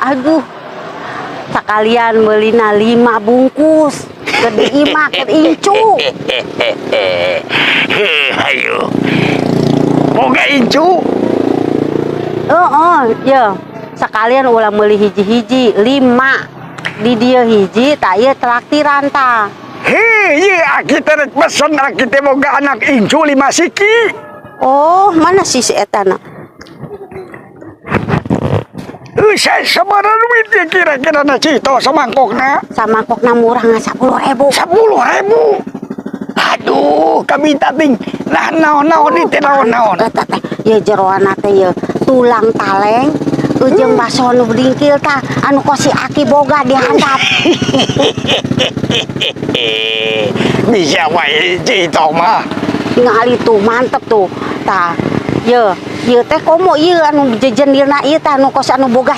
Aduh, sekalian melina 5 bungkus. Gede imak, gede incu. Ayo. Boga incu. Ya. Sekalian ulah meuli hiji-hiji 5. Di dia hiji, tak ieu traktiran ta. Iya, kita rek pesen kita boga anak incu 5 siki. Oh, mana sih si etana? Saya sebenarnya duit ya kira-kira na cito semangkokna. Samangkokna murah nggak 10.000. 10.000. Aduh, kami tating nah naon-naon itu naon-naon. Ya jeroana teh ya tulang taleng, ujung baso nu bringkil ta, anu kosi aki boga dihandap. Bisa wae cito mah. Ngali tuh mantep tuh, ta. Ya teh komo ieu anu jejenilna ieu tah anu kos anu boga